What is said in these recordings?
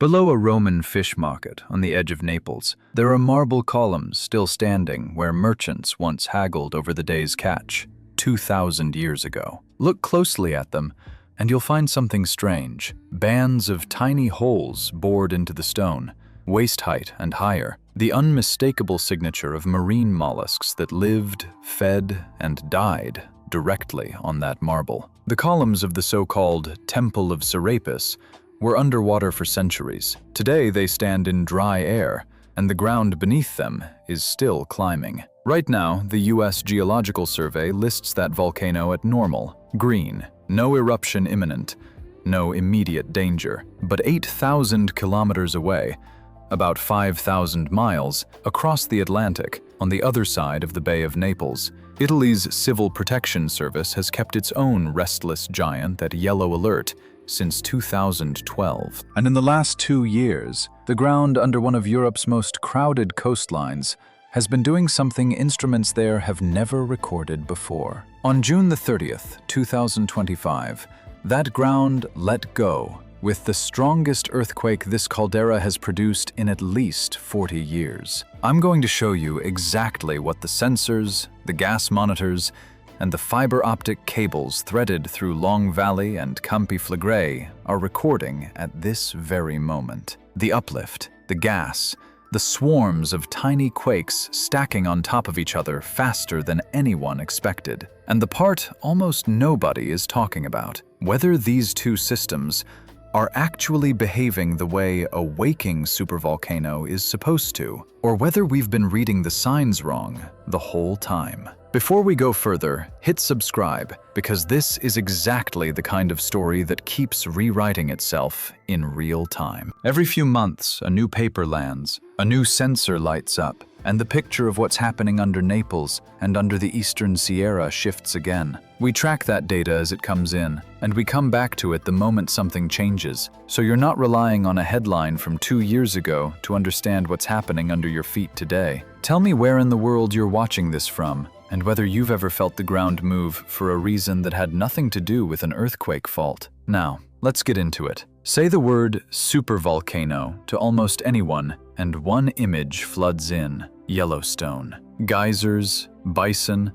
Below a Roman fish market on the edge of Naples, there are marble columns still standing where merchants once haggled over the day's catch, 2,000 years ago. Look closely at them, and you'll find something strange. Bands of tiny holes bored into the stone, waist height and higher, the unmistakable signature of marine mollusks that lived, fed, and died directly on that marble. The columns of the so-called Temple of Serapis were underwater for centuries. Today they stand in dry air, and the ground beneath them is still climbing. Right now, the US Geological Survey lists that volcano at normal, green, no eruption imminent, no immediate danger. But 8,000 kilometers away, about 5,000 miles, across the Atlantic, on the other side of the Bay of Naples, Italy's Civil Protection Service has kept its own restless giant at yellow alert since 2012. And in the last 2 years, the ground under one of Europe's most crowded coastlines has been doing something instruments there have never recorded before. On June the 30th, 2025, that ground let go with the strongest earthquake this caldera has produced in at least 40 years. I'm going to show you exactly what the sensors, the gas monitors, and the fiber-optic cables threaded through Long Valley and Campi Flegrei are recording at this very moment. The uplift, the gas, the swarms of tiny quakes stacking on top of each other faster than anyone expected. And the part almost nobody is talking about, whether these two systems are actually behaving the way a waking supervolcano is supposed to, or whether we've been reading the signs wrong the whole time. Before we go further, hit subscribe, because this is exactly the kind of story that keeps rewriting itself in real time. Every few months, a new paper lands, a new sensor lights up, and the picture of what's happening under Naples and under the Eastern Sierra shifts again. We track that data as it comes in, and we come back to it the moment something changes, so you're not relying on a headline from 2 years ago to understand what's happening under your feet today. Tell me where in the world you're watching this from, and whether you've ever felt the ground move for a reason that had nothing to do with an earthquake fault. Now, let's get into it. Say the word supervolcano to almost anyone, and one image floods in: Yellowstone. Geysers, bison,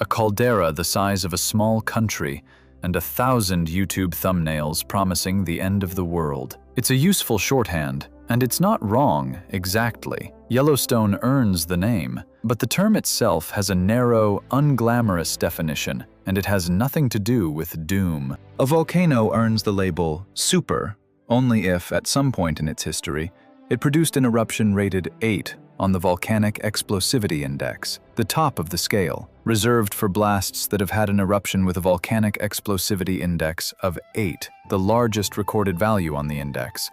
a caldera the size of a small country, and 1,000 YouTube thumbnails promising the end of the world. It's a useful shorthand, and it's not wrong exactly. Yellowstone earns the name, but the term itself has a narrow, unglamorous definition, and it has nothing to do with doom. A volcano earns the label super only if, at some point in its history, it produced an eruption rated 8 on the Volcanic Explosivity Index, the top of the scale, reserved for blasts that have had an eruption with a Volcanic Explosivity Index of 8, the largest recorded value on the index,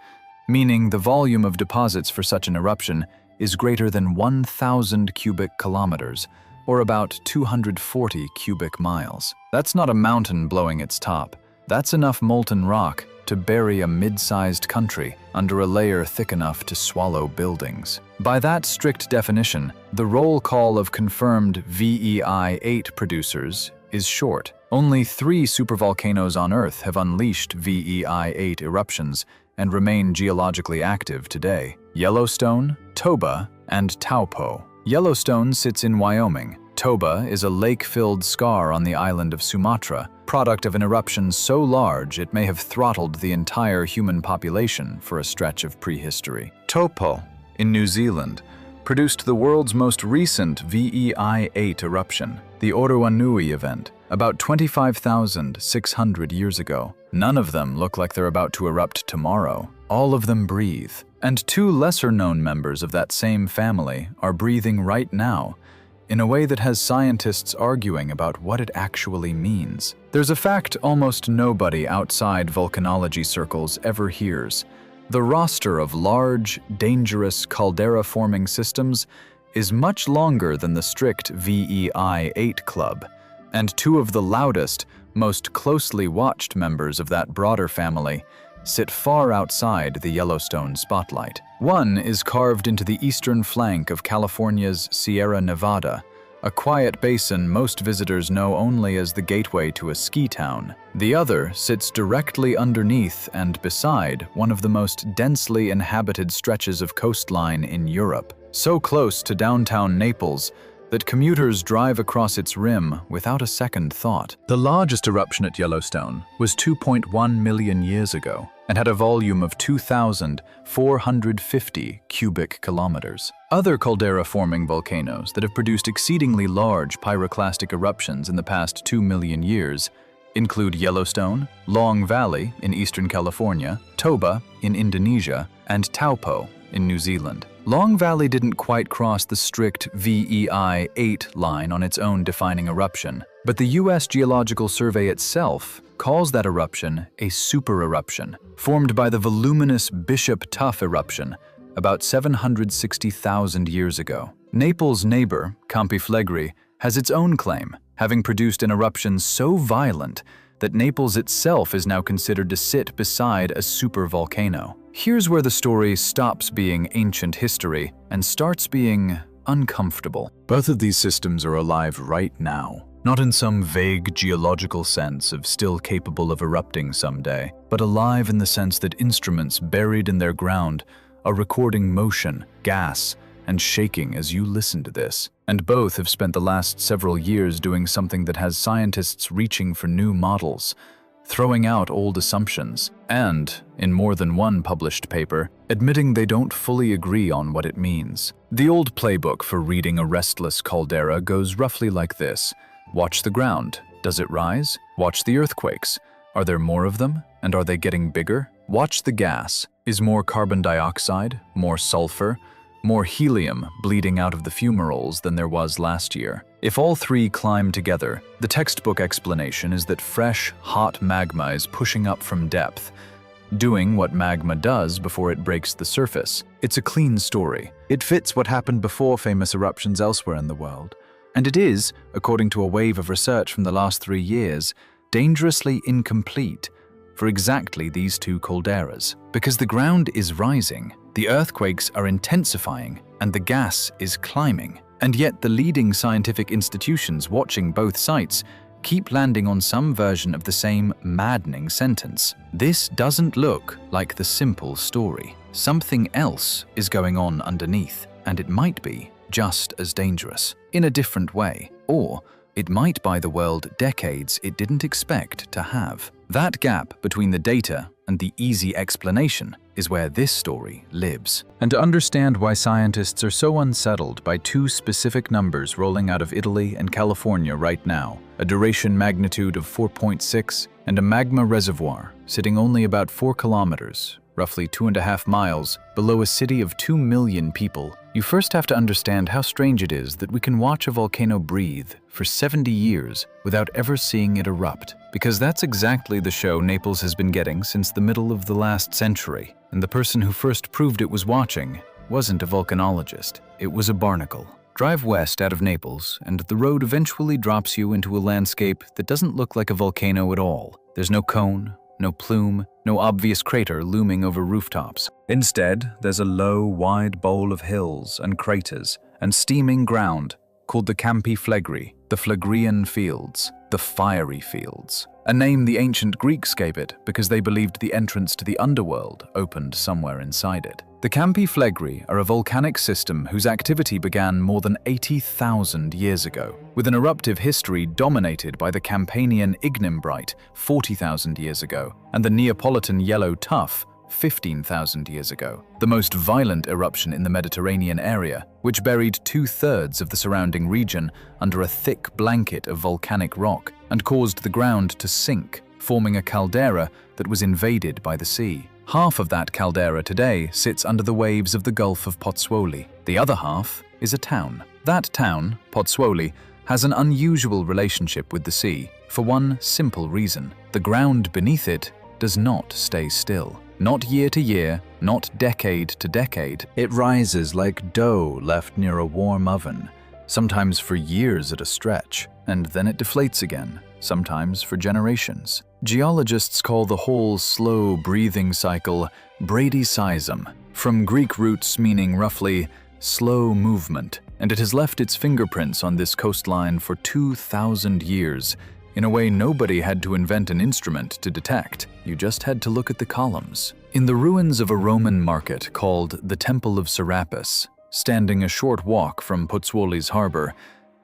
meaning the volume of deposits for such an eruption is greater than 1,000 cubic kilometers, or about 240 cubic miles. That's not a mountain blowing its top. That's enough molten rock to bury a mid-sized country under a layer thick enough to swallow buildings. By that strict definition, the roll call of confirmed VEI-8 producers is short. Only 3 supervolcanoes on Earth have unleashed VEI-8 eruptions and remain geologically active today: Yellowstone, Toba, and Taupo. Yellowstone sits in Wyoming. Toba is a lake-filled scar on the island of Sumatra, product of an eruption so large it may have throttled the entire human population for a stretch of prehistory. Taupo, in New Zealand, produced the world's most recent VEI-8 eruption, the Orowanui event, about 25,600 years ago. None of them look like they're about to erupt tomorrow. All of them breathe. And 2 lesser-known members of that same family are breathing right now, in a way that has scientists arguing about what it actually means. There's a fact almost nobody outside volcanology circles ever hears. The roster of large, dangerous caldera-forming systems is much longer than the strict VEI-8 club, and 2 of the loudest, most closely watched members of that broader family sit far outside the Yellowstone spotlight. One is carved into the eastern flank of California's Sierra Nevada, a quiet basin most visitors know only as the gateway to a ski town. The other sits directly underneath and beside one of the most densely inhabited stretches of coastline in Europe, so close to downtown Naples that commuters drive across its rim without a second thought. The largest eruption at Yellowstone was 2.1 million years ago and had a volume of 2,450 cubic kilometers. Other caldera-forming volcanoes that have produced exceedingly large pyroclastic eruptions in the past 2 million years include Yellowstone, Long Valley in eastern California, Toba in Indonesia, and Taupo in New Zealand. Long Valley didn't quite cross the strict VEI 8 line on its own defining eruption, but the U.S. Geological Survey itself calls that eruption a supereruption, formed by the voluminous Bishop Tuff eruption about 760,000 years ago. Naples' neighbor, Campi Flegrei, has its own claim, having produced an eruption so violent that Naples itself is now considered to sit beside a supervolcano. Here's where the story stops being ancient history and starts being uncomfortable. Both of these systems are alive right now, not in some vague geological sense of still capable of erupting someday, but alive in the sense that instruments buried in their ground are recording motion, gas, and shaking as you listen to this. And both have spent the last several years doing something that has scientists reaching for new models, throwing out old assumptions, and, in more than one published paper, admitting they don't fully agree on what it means. The old playbook for reading a restless caldera goes roughly like this. Watch the ground. Does it rise? Watch the earthquakes. Are there more of them? And are they getting bigger? Watch the gas. Is more carbon dioxide, more sulfur, more helium bleeding out of the fumaroles than there was last year? If all three climb together, the textbook explanation is that fresh, hot magma is pushing up from depth, doing what magma does before it breaks the surface. It's a clean story. It fits what happened before famous eruptions elsewhere in the world. And it is, according to a wave of research from the last 3 years, dangerously incomplete for exactly these two calderas. Because the ground is rising, the earthquakes are intensifying, and the gas is climbing. And yet the leading scientific institutions watching both sites keep landing on some version of the same maddening sentence. This doesn't look like the simple story. Something else is going on underneath, and it might be just as dangerous, in a different way. Or it might buy the world decades it didn't expect to have. That gap between the data and the easy explanation is where this story lives. And to understand why scientists are so unsettled by two specific numbers rolling out of Italy and California right now, a duration magnitude of 4.6 and a magma reservoir sitting only about 4 kilometers, roughly 2.5 miles, below a city of 2 million people, you first have to understand how strange it is that we can watch a volcano breathe for 70 years without ever seeing it erupt. Because that's exactly the show Naples has been getting since the middle of the last century. And the person who first proved it was watching wasn't a volcanologist, it was a barnacle. Drive west out of Naples, and the road eventually drops you into a landscape that doesn't look like a volcano at all. There's no cone, no plume, no obvious crater looming over rooftops. Instead, there's a low, wide bowl of hills and craters and steaming ground called the Campi Flegrei, the Phlegrean Fields, the Fiery Fields. A name the ancient Greeks gave it because they believed the entrance to the underworld opened somewhere inside it. The Campi Flegrei are a volcanic system whose activity began more than 80,000 years ago, with an eruptive history dominated by the Campanian ignimbrite 40,000 years ago and the Neapolitan yellow tuff 15,000 years ago, the most violent eruption in the Mediterranean area, which buried 2/3 of the surrounding region under a thick blanket of volcanic rock and caused the ground to sink, forming a caldera that was invaded by the sea. Half of that caldera today sits under the waves of the Gulf of Pozzuoli. The other half is a town. That town, Pozzuoli, has an unusual relationship with the sea for one simple reason. The ground beneath it does not stay still. Not year to year, not decade to decade. It rises like dough left near a warm oven, sometimes for years at a stretch, and then it deflates again, sometimes for generations. Geologists call the whole slow breathing cycle bradyseism, from Greek roots meaning roughly slow movement, and it has left its fingerprints on this coastline for 2,000 years, in a way nobody had to invent an instrument to detect. You just had to look at the columns. In the ruins of a Roman market called the Temple of Serapis, standing a short walk from Pozzuoli's harbor,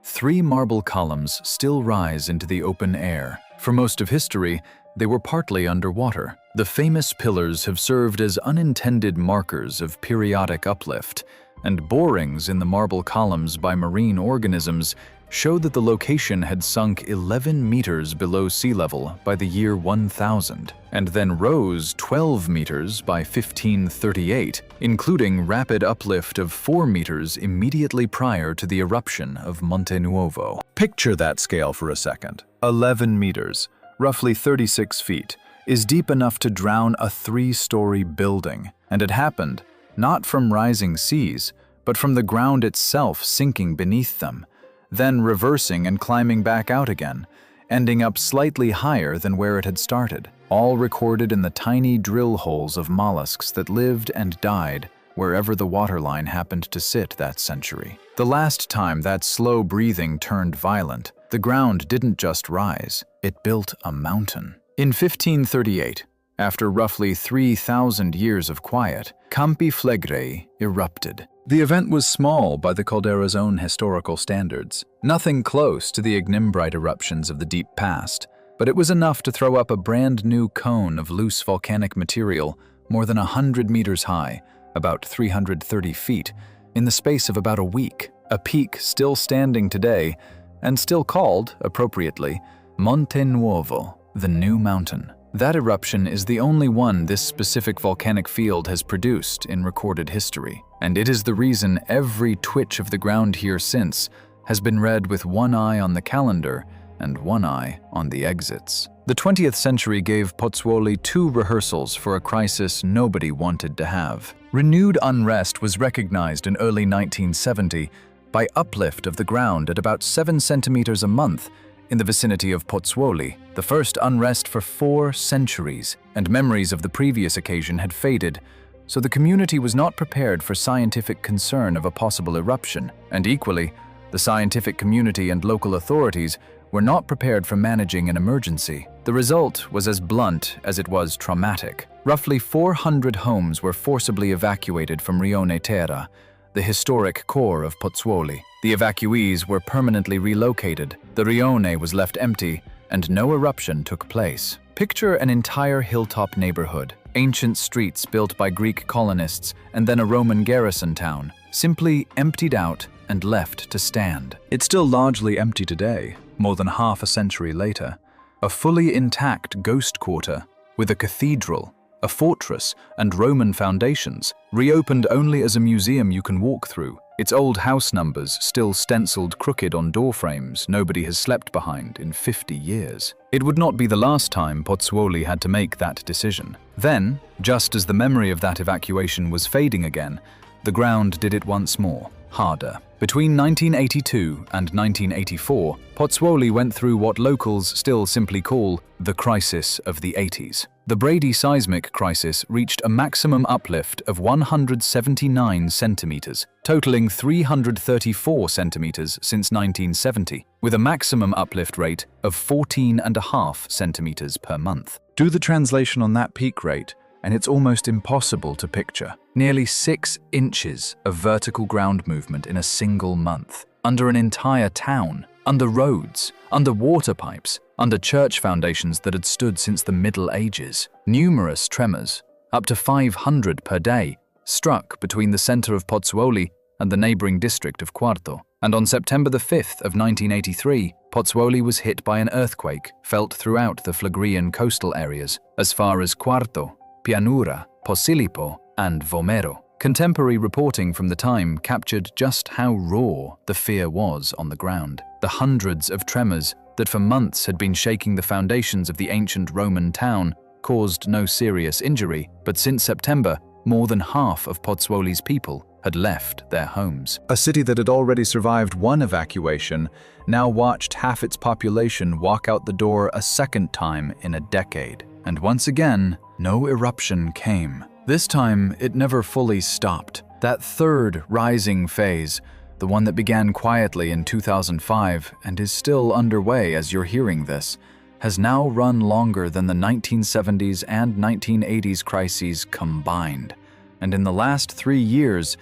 3 marble columns still rise into the open air. For most of history, they were partly underwater. The famous pillars have served as unintended markers of periodic uplift, and borings in the marble columns by marine organisms show that the location had sunk 11 meters below sea level by the year 1000, and then rose 12 meters by 1538, including rapid uplift of 4 meters immediately prior to the eruption of Monte Nuovo. Picture that scale for a second. 11 meters, roughly 36 feet, is deep enough to drown a 3-story building, and it happened not from rising seas, but from the ground itself sinking beneath them, then reversing and climbing back out again, ending up slightly higher than where it had started, all recorded in the tiny drill holes of mollusks that lived and died wherever the waterline happened to sit that century. The last time that slow breathing turned violent, the ground didn't just rise, it built a mountain. In 1538, after roughly 3,000 years of quiet, Campi Flegrei erupted. The event was small by the caldera's own historical standards, nothing close to the ignimbrite eruptions of the deep past, but it was enough to throw up a brand new cone of loose volcanic material more than 100 meters high, about 330 feet, in the space of about a week, a peak still standing today, and still called, appropriately, Monte Nuovo, the New Mountain. That eruption is the only one this specific volcanic field has produced in recorded history, and it is the reason every twitch of the ground here since has been read with one eye on the calendar and one eye on the exits. The 20th century gave Pozzuoli 2 rehearsals for a crisis nobody wanted to have. Renewed unrest was recognized in early 1970 by uplift of the ground at about 7 centimeters a month in the vicinity of Pozzuoli, the first unrest for 4 centuries, and memories of the previous occasion had faded, so the community was not prepared for scientific concern of a possible eruption, and equally, the scientific community and local authorities were not prepared for managing an emergency. The result was as blunt as it was traumatic. Roughly 400 homes were forcibly evacuated from Rione Terra, the historic core of Pozzuoli. The evacuees were permanently relocated, the Rione was left empty, and no eruption took place. Picture an entire hilltop neighborhood, ancient streets built by Greek colonists and then a Roman garrison town, simply emptied out and left to stand. It's still largely empty today, more than half a century later. A fully intact ghost quarter with a cathedral, a fortress, and Roman foundations, reopened only as a museum you can walk through. Its old house numbers still stenciled crooked on door frames nobody has slept behind in 50 years. It would not be the last time Pozzuoli had to make that decision. Then, just as the memory of that evacuation was fading again, the ground did it once more, harder. Between 1982 and 1984, Pozzuoli went through what locals still simply call the crisis of the 80s. The Brady seismic crisis reached a maximum uplift of 179 centimeters, totaling 334 centimeters since 1970, with a maximum uplift rate of 14.5 centimeters per month. Do the translation on that peak rate, and it's almost impossible to picture. Nearly 6 inches of vertical ground movement in a single month, under an entire town, under roads, under water pipes, under church foundations that had stood since the Middle Ages. Numerous tremors, up to 500 per day, struck between the center of Pozzuoli and the neighboring district of Quarto. And on September the 5th of 1983, Pozzuoli was hit by an earthquake felt throughout the Phlegrean coastal areas, as far as Quarto, Pianura, Posillipo, and Vomero. Contemporary reporting from the time captured just how raw the fear was on the ground. The hundreds of tremors that for months had been shaking the foundations of the ancient Roman town caused no serious injury, but since September, more than half of Pozzuoli's people had left their homes. A city that had already survived one evacuation now watched half its population walk out the door a second time in a decade. And once again, no eruption came. This time, it never fully stopped. That third rising phase the one that began quietly in 2005 and is still underway as you're hearing this, has now run longer than the 1970s and 1980s crises combined. And in the last 3 years,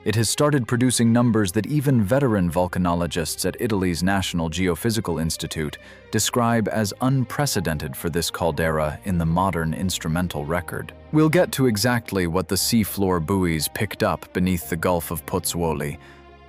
it has started producing numbers that even veteran volcanologists at Italy's National Geophysical Institute describe as unprecedented for this caldera in the modern instrumental record. We'll get to exactly what the seafloor buoys picked up beneath the Gulf of Pozzuoli,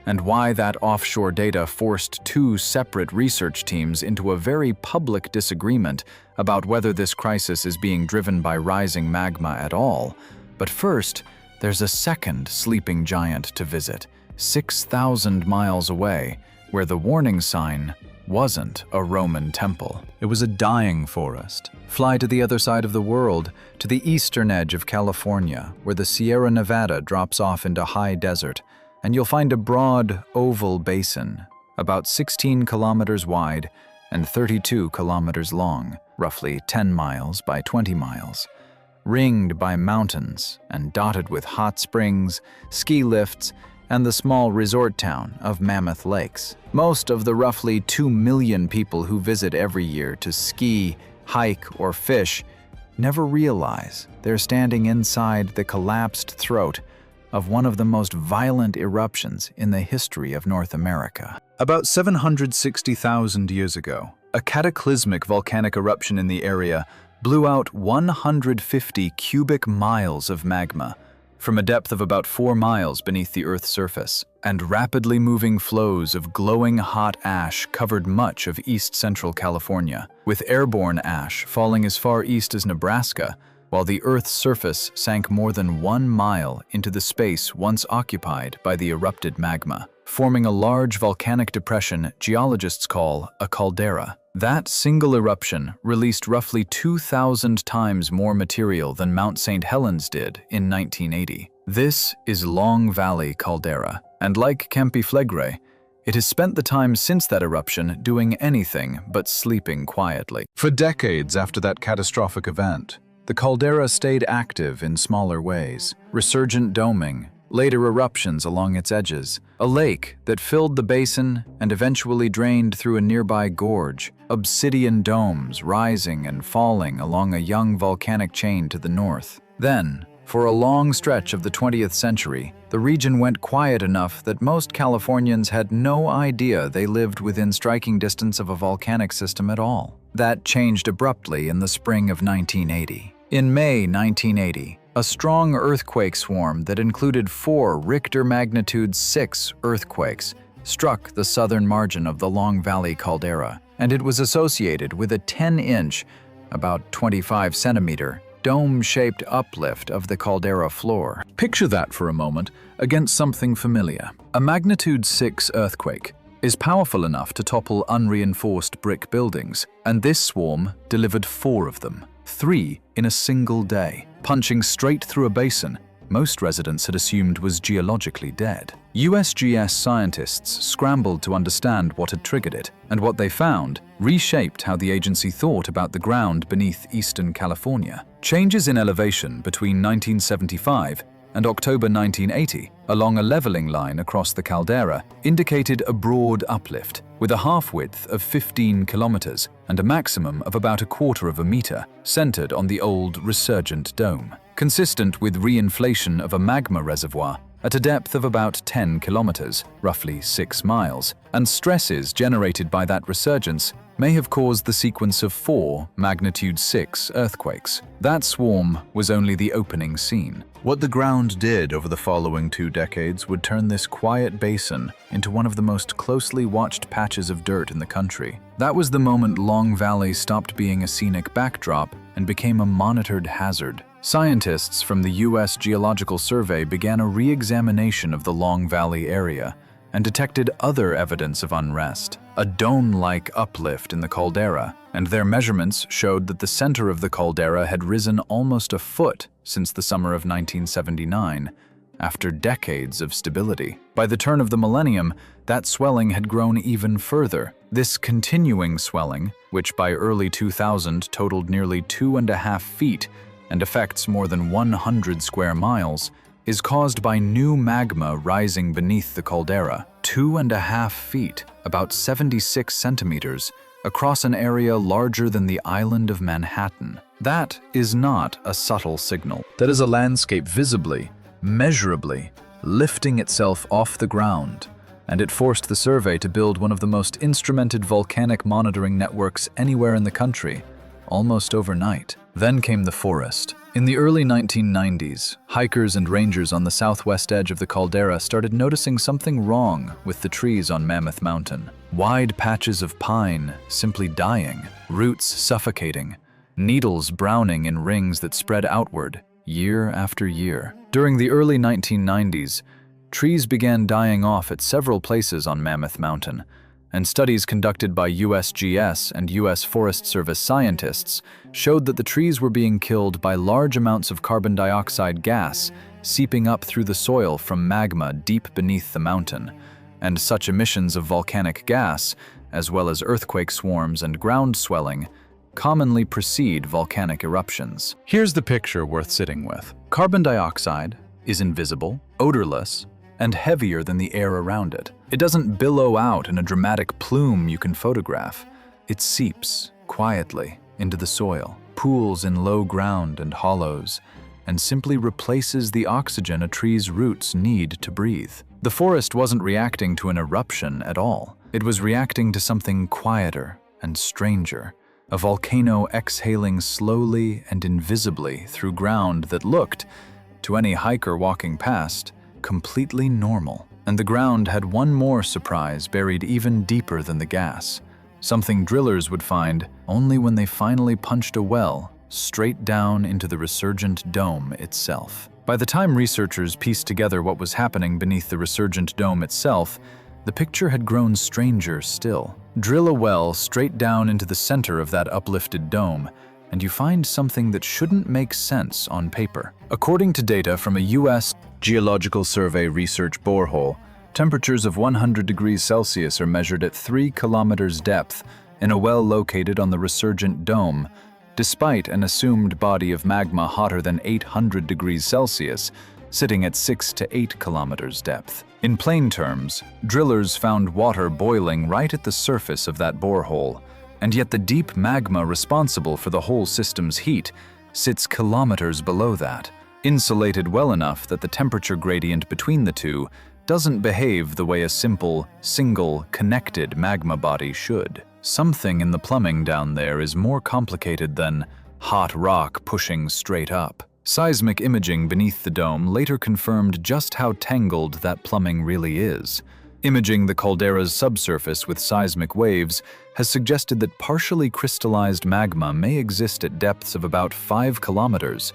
and why that offshore data forced 2 separate research teams into a very public disagreement about whether this crisis is being driven by rising magma at all. But first, there's a second sleeping giant to visit, 6,000 miles away, where the warning sign wasn't a Roman temple. It was a dying forest. Fly to the other side of the world, to the eastern edge of California, where the Sierra Nevada drops off into high desert, and you'll find a broad, oval basin, about 16 kilometers wide and 32 kilometers long, roughly 10 miles by 20 miles. Ringed by mountains and dotted with hot springs, ski lifts, and the small resort town of Mammoth Lakes. Most of the roughly 2 million people who visit every year to ski, hike, or fish never realize they're standing inside the collapsed throat of one of the most violent eruptions in the history of North America. About 760,000 years ago, a cataclysmic volcanic eruption in the area blew out 150 cubic miles of magma from a depth of about 4 miles beneath the Earth's surface, and rapidly moving flows of glowing hot ash covered much of east-central California, with airborne ash falling as far east as Nebraska, while the Earth's surface sank more than 1 mile into the space once occupied by the erupted magma, forming a large volcanic depression geologists call a caldera. That single eruption released roughly 2,000 times more material than Mount St. Helens did in 1980. This is Long Valley Caldera, and like Campi Flegrei, it has spent the time since that eruption doing anything but sleeping quietly. For decades after that catastrophic event, the caldera stayed active in smaller ways, resurgent doming, later eruptions along its edges, a lake that filled the basin and eventually drained through a nearby gorge, obsidian domes rising and falling along a young volcanic chain to the north. Then, for a long stretch of the 20th century, the region went quiet enough that most Californians had no idea they lived within striking distance of a volcanic system at all. That changed abruptly in the spring of 1980. In May 1980, a strong earthquake swarm that included 4 Richter magnitude 6 earthquakes struck the southern margin of the Long Valley caldera, and it was associated with a 10-inch, about 25-centimeter, dome-shaped uplift of the caldera floor. Picture that for a moment against something familiar. A magnitude 6 earthquake is powerful enough to topple unreinforced brick buildings, and this swarm delivered 4 of them. 3 in a single day, punching straight through a basin most residents had assumed was geologically dead. USGS scientists scrambled to understand what had triggered it, and what they found reshaped how the agency thought about the ground beneath eastern California. Changes in elevation between 1975 and October 1980 along a leveling line across the caldera indicated a broad uplift, with a half-width of 15 kilometers and a maximum of about 1/4 of a meter, centered on the old resurgent dome, consistent with reinflation of a magma reservoir at a depth of about 10 kilometers, roughly 6 miles, and stresses generated by that resurgence may have caused the sequence of 4 magnitude 6 earthquakes. That swarm was only the opening scene. What the ground did over the following 2 decades would turn this quiet basin into one of the most closely watched patches of dirt in the country. That was the moment Long Valley stopped being a scenic backdrop and became a monitored hazard. Scientists from the U.S. Geological Survey began a re-examination of the Long Valley area and detected other evidence of unrest, a dome-like uplift in the caldera, and their measurements showed that the center of the caldera had risen almost a foot since the summer of 1979, after decades of stability. By the turn of the millennium, that swelling had grown even further. This continuing swelling, which by early 2000 totaled nearly 2.5 feet and affects more than 100 square miles, is caused by new magma rising beneath the caldera. 2.5 feet, about 76 centimeters, across an area larger than the island of Manhattan. That is not a subtle signal. That is a landscape visibly, measurably, lifting itself off the ground, and it forced the survey to build one of the most instrumented volcanic monitoring networks anywhere in the country, almost overnight. Then came the forest. In the early 1990s, hikers and rangers on the southwest edge of the caldera started noticing something wrong with the trees on Mammoth Mountain. Wide patches of pine simply dying, roots suffocating, needles browning in rings that spread outward year after year. During the early 1990s, trees began dying off at several places on Mammoth Mountain, and studies conducted by USGS and US Forest Service scientists showed that the trees were being killed by large amounts of carbon dioxide gas seeping up through the soil from magma deep beneath the mountain, and such emissions of volcanic gas, as well as earthquake swarms and ground swelling, commonly precede volcanic eruptions. Here's the picture worth sitting with. Carbon dioxide is invisible, odorless, and heavier than the air around it. It doesn't billow out in a dramatic plume you can photograph. It seeps quietly into the soil, pools in low ground and hollows, and simply replaces the oxygen a tree's roots need to breathe. The forest wasn't reacting to an eruption at all. It was reacting to something quieter and stranger, a volcano exhaling slowly and invisibly through ground that looked, to any hiker walking past, completely normal. And the ground had one more surprise buried even deeper than the gas, something drillers would find only when they finally punched a well straight down into the resurgent dome itself. By the time researchers pieced together what was happening beneath the resurgent dome itself, the picture had grown stranger still. Drill a well straight down into the center of that uplifted dome, and you find something that shouldn't make sense on paper. According to data from a US Geological Survey research borehole, temperatures of 100 degrees Celsius are measured at 3 kilometers depth in a well located on the resurgent dome, despite an assumed body of magma hotter than 800 degrees Celsius, sitting at 6 to 8 kilometers depth. In plain terms, drillers found water boiling right at the surface of that borehole, and yet the deep magma responsible for the whole system's heat sits kilometers below that, insulated well enough that the temperature gradient between the two doesn't behave the way a simple, single, connected magma body should. Something in the plumbing down there is more complicated than hot rock pushing straight up. Seismic imaging beneath the dome later confirmed just how tangled that plumbing really is. Imaging the caldera's subsurface with seismic waves has suggested that partially crystallized magma may exist at depths of about 5 kilometers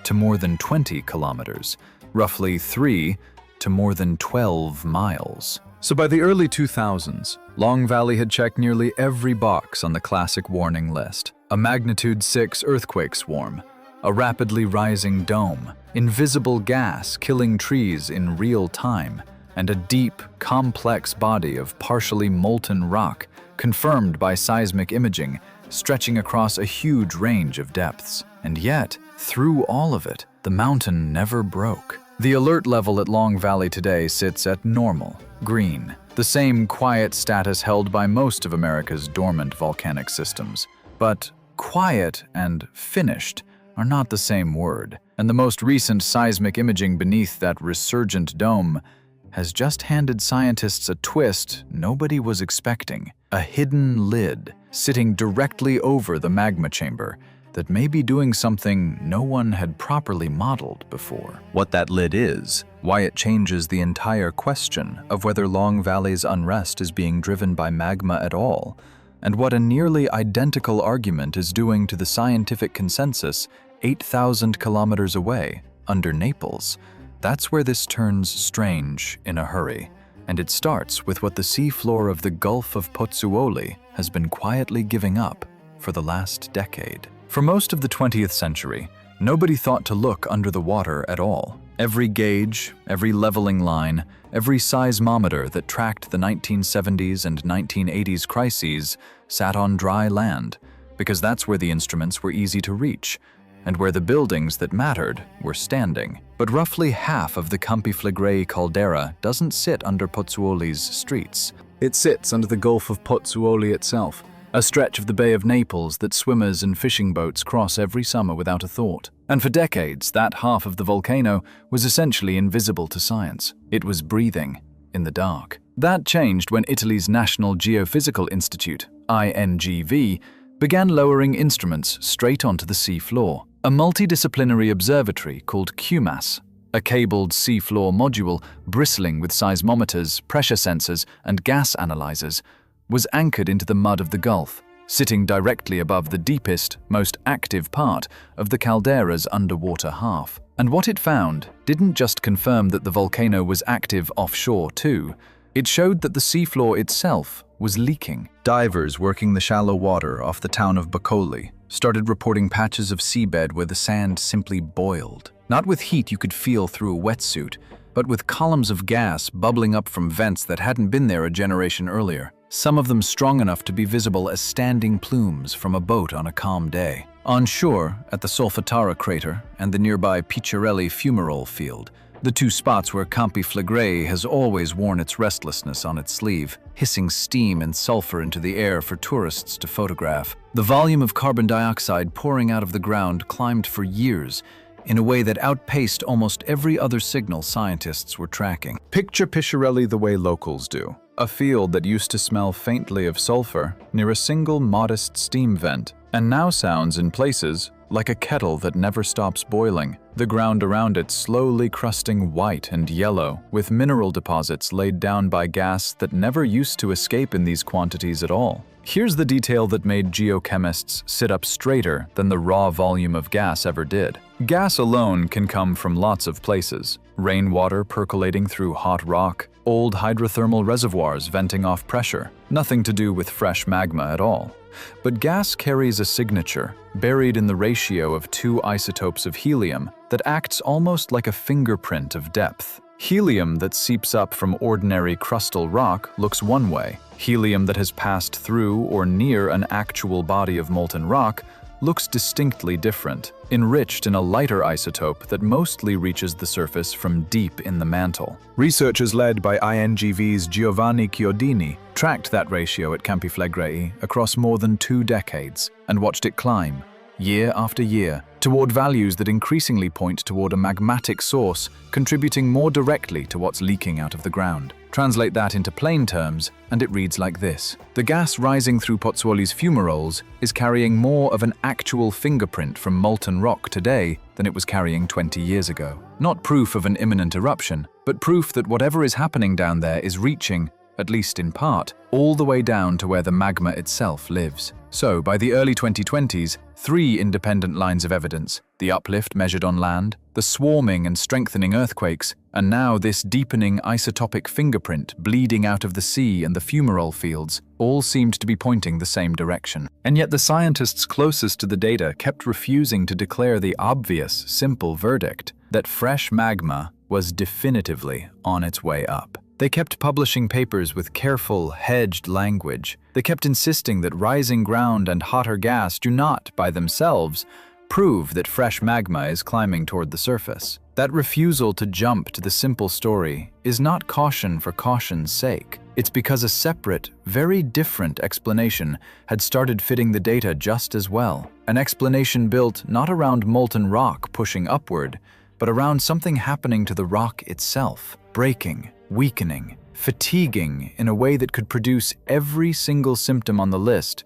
to more than 20 kilometers, roughly 3 to more than 12 miles. So by the early 2000s, Long Valley had checked nearly every box on the classic warning list. A magnitude 6 earthquake swarm, a rapidly rising dome, invisible gas killing trees in real time, and a deep, complex body of partially molten rock confirmed by seismic imaging stretching across a huge range of depths. And yet, through all of it, the mountain never broke. The alert level at Long Valley today sits at normal, green, the same quiet status held by most of America's dormant volcanic systems. But quiet and finished are not the same word, and the most recent seismic imaging beneath that resurgent dome has just handed scientists a twist nobody was expecting. A hidden lid sitting directly over the magma chamber that may be doing something no one had properly modeled before. What that lid is, why it changes the entire question of whether Long Valley's unrest is being driven by magma at all, and what a nearly identical argument is doing to the scientific consensus 8,000 kilometers away, under Naples. That's where this turns strange in a hurry, and it starts with what the seafloor of the Gulf of Pozzuoli has been quietly giving up for the last decade. For most of the 20th century, nobody thought to look under the water at all. Every gauge, every leveling line, every seismometer that tracked the 1970s and 1980s crises sat on dry land, because that's where the instruments were easy to reach. and where the buildings that mattered were standing. But roughly half of the Campi Flegrei caldera doesn't sit under Pozzuoli's streets. It sits under the Gulf of Pozzuoli itself, a stretch of the Bay of Naples that swimmers and fishing boats cross every summer without a thought. And for decades, that half of the volcano was essentially invisible to science. It was breathing in the dark. That changed when Italy's National Geophysical Institute, INGV, began lowering instruments straight onto the sea floor. A multidisciplinary observatory called QMAS, a cabled seafloor module bristling with seismometers, pressure sensors, and gas analyzers, was anchored into the mud of the Gulf, sitting directly above the deepest, most active part of the caldera's underwater half. And what it found didn't just confirm that the volcano was active offshore too, it showed that the seafloor itself was leaking. Divers working the shallow water off the town of Boccoli started reporting patches of seabed where the sand simply boiled. Not with heat you could feel through a wetsuit, but with columns of gas bubbling up from vents that hadn't been there a generation earlier, some of them strong enough to be visible as standing plumes from a boat on a calm day. On shore, at the Solfatara crater and the nearby Picciarelli fumarole field, the two spots where Campi Flegrei has always worn its restlessness on its sleeve, hissing steam and sulfur into the air for tourists to photograph. The volume of carbon dioxide pouring out of the ground climbed for years in a way that outpaced almost every other signal scientists were tracking. Picture Picciarelli the way locals do, a field that used to smell faintly of sulfur near a single modest steam vent, and now sounds in places like a kettle that never stops boiling, the ground around it slowly crusting white and yellow, with mineral deposits laid down by gas that never used to escape in these quantities at all. Here's the detail that made geochemists sit up straighter than the raw volume of gas ever did. Gas alone can come from lots of places: rainwater percolating through hot rock, old hydrothermal reservoirs venting off pressure, nothing to do with fresh magma at all. But gas carries a signature, buried in the ratio of two isotopes of helium, that acts almost like a fingerprint of depth. Helium that seeps up from ordinary crustal rock looks one way. Helium that has passed through or near an actual body of molten rock looks distinctly different, enriched in a lighter isotope that mostly reaches the surface from deep in the mantle. Researchers led by INGV's Giovanni Chiodini tracked that ratio at Campi Flegrei across more than 2 decades and watched it climb, year after year, toward values that increasingly point toward a magmatic source contributing more directly to what's leaking out of the ground. Translate that into plain terms, and it reads like this. The gas rising through Pozzuoli's fumaroles is carrying more of an actual fingerprint from molten rock today than it was carrying 20 years ago. Not proof of an imminent eruption, but proof that whatever is happening down there is reaching, at least in part, all the way down to where the magma itself lives. So, by the early 2020s, 3 independent lines of evidence, the uplift measured on land, the swarming and strengthening earthquakes, and now this deepening isotopic fingerprint bleeding out of the sea and the fumarole fields, all seemed to be pointing the same direction. And yet the scientists closest to the data kept refusing to declare the obvious, simple verdict that fresh magma was definitively on its way up. They kept publishing papers with careful, hedged language. They kept insisting that rising ground and hotter gas do not, by themselves, prove that fresh magma is climbing toward the surface. That refusal to jump to the simple story is not caution for caution's sake. It's because a separate, very different explanation had started fitting the data just as well. An explanation built not around molten rock pushing upward, but around something happening to the rock itself, breaking, weakening, fatiguing in a way that could produce every single symptom on the list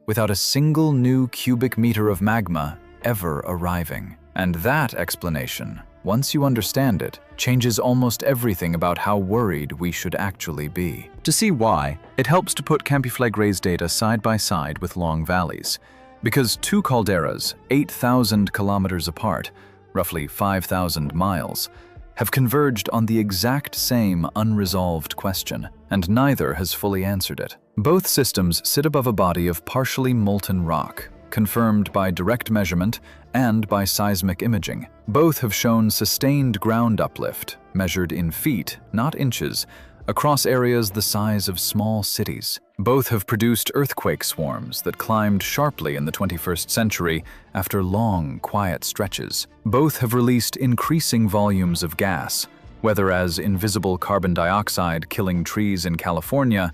without a single new cubic meter of magma ever arriving. And that explanation, once you understand it, changes almost everything about how worried we should actually be. To see why, it helps to put Campi Flegrei's data side by side with Long Valley's, because 2 calderas, 8,000 kilometers apart, roughly 5,000 miles, have converged on the exact same unresolved question, and neither has fully answered it. Both systems sit above a body of partially molten rock, confirmed by direct measurement and by seismic imaging. Both have shown sustained ground uplift, measured in feet, not inches, across areas the size of small cities. Both have produced earthquake swarms that climbed sharply in the 21st century after long, quiet stretches. Both have released increasing volumes of gas, whether as invisible carbon dioxide killing trees in California,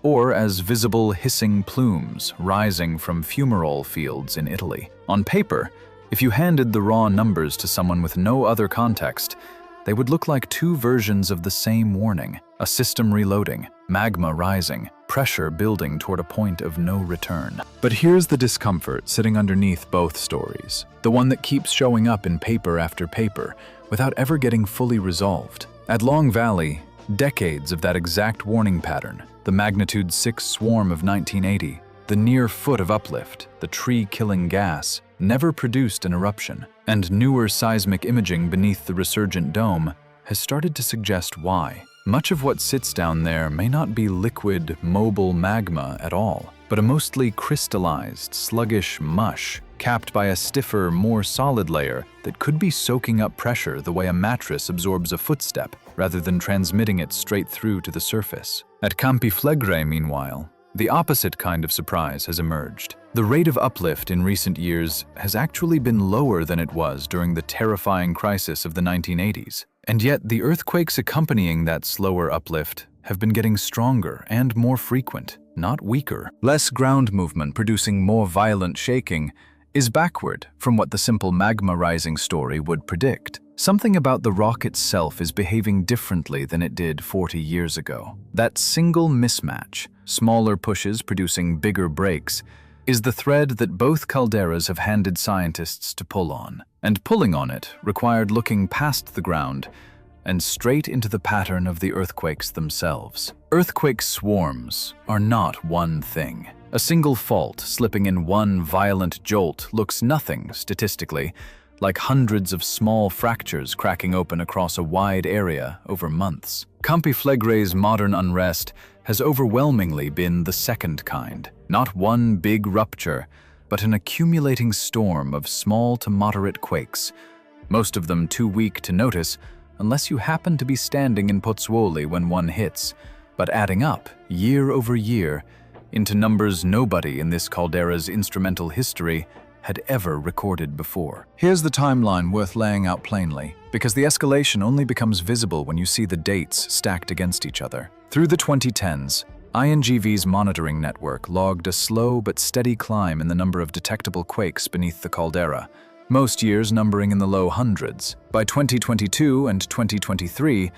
or as visible hissing plumes rising from fumarole fields in Italy. On paper, if you handed the raw numbers to someone with no other context, they would look like two versions of the same warning: a system reloading, magma rising, pressure building toward a point of no return. But here's the discomfort sitting underneath both stories, the one that keeps showing up in paper after paper without ever getting fully resolved. At Long Valley, decades of that exact warning pattern, the magnitude 6 swarm of 1980, the near foot of uplift, the tree-killing gas, never produced an eruption, and newer seismic imaging beneath the resurgent dome has started to suggest why. Much of what sits down there may not be liquid, mobile magma at all, but a mostly crystallized, sluggish mush capped by a stiffer, more solid layer that could be soaking up pressure the way a mattress absorbs a footstep, rather than transmitting it straight through to the surface. At Campi Flegrei, meanwhile, the opposite kind of surprise has emerged. The rate of uplift in recent years has actually been lower than it was during the terrifying crisis of the 1980s. And yet, the earthquakes accompanying that slower uplift have been getting stronger and more frequent, not weaker. Less ground movement producing more violent shaking is backward from what the simple magma rising story would predict. Something about the rock itself is behaving differently than it did 40 years ago. That single mismatch, smaller pushes producing bigger breaks, is the thread that both calderas have handed scientists to pull on. And pulling on it required looking past the ground and straight into the pattern of the earthquakes themselves. Earthquake swarms are not one thing. A single fault slipping in one violent jolt looks nothing, statistically, like hundreds of small fractures cracking open across a wide area over months. Campi Flegrei's modern unrest has overwhelmingly been the second kind. Not one big rupture, but an accumulating storm of small to moderate quakes, most of them too weak to notice unless you happen to be standing in Pozzuoli when one hits, but adding up, year over year, into numbers nobody in this caldera's instrumental history had ever recorded before. Here's the timeline worth laying out plainly, because the escalation only becomes visible when you see the dates stacked against each other. Through the 2010s, INGV's monitoring network logged a slow but steady climb in the number of detectable quakes beneath the caldera, most years numbering in the low hundreds. By 2022 and 2023,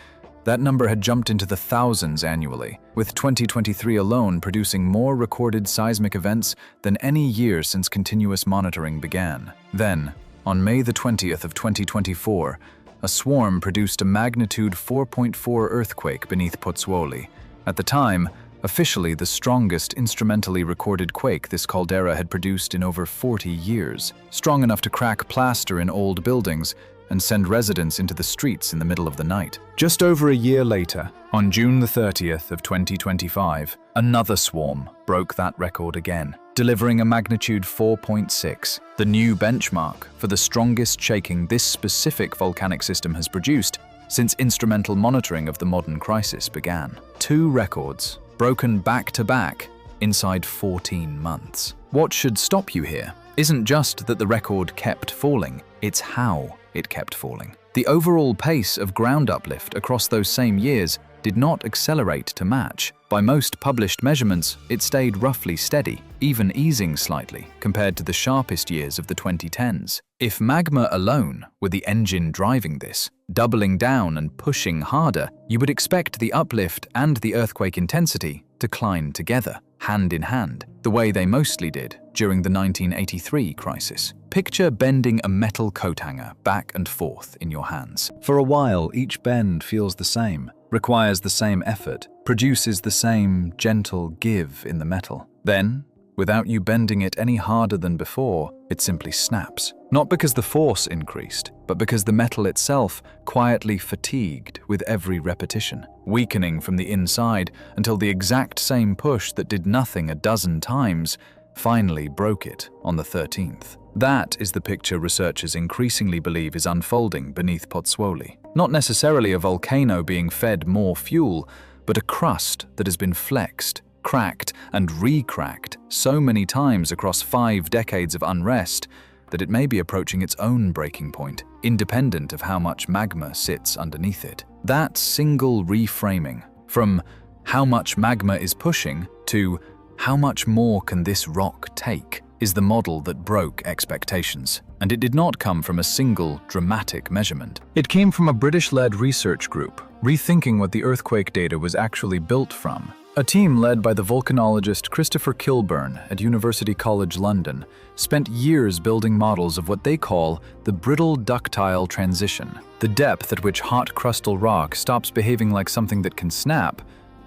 that number had jumped into the thousands annually, with 2023 alone producing more recorded seismic events than any year since continuous monitoring began. Then, on May the 20th of 2024, a swarm produced a magnitude 4.4 earthquake beneath Pozzuoli. At the time, officially the strongest instrumentally recorded quake this caldera had produced in over 40 years, strong enough to crack plaster in old buildings and send residents into the streets in the middle of the night. Just over a year later, on June the 30th of 2025, another swarm broke that record again, delivering a magnitude 4.6, the new benchmark for the strongest shaking this specific volcanic system has produced since instrumental monitoring of the modern crisis began. 2 records, broken back to back inside 14 months. What should stop you here isn't just that the record kept falling, it's how it kept falling. The overall pace of ground uplift across those same years did not accelerate to match. By most published measurements, it stayed roughly steady, even easing slightly compared to the sharpest years of the 2010s. If magma alone were the engine driving this, doubling down and pushing harder, you would expect the uplift and the earthquake intensity to climb together, hand in hand, the way they mostly did during the 1983 crisis. Picture bending a metal coat hanger back and forth in your hands. For a while, each bend feels the same, requires the same effort, produces the same gentle give in the metal. Then, without you bending it any harder than before, it simply snaps. Not because the force increased, but because the metal itself quietly fatigued with every repetition, weakening from the inside until the exact same push that did nothing a dozen times finally broke it on the 13th. That is the picture researchers increasingly believe is unfolding beneath Pozzuoli. Not necessarily a volcano being fed more fuel, but a crust that has been flexed, cracked, and re-cracked so many times across 5 decades of unrest that it may be approaching its own breaking point, independent of how much magma sits underneath it. That single reframing, from how much magma is pushing to how much more can this rock take, is the model that broke expectations. And it did not come from a single dramatic measurement. It came from a British-led research group, rethinking what the earthquake data was actually built from. A team led by the volcanologist Christopher Kilburn at University College London spent years building models of what they call the brittle ductile transition, the depth at which hot crustal rock stops behaving like something that can snap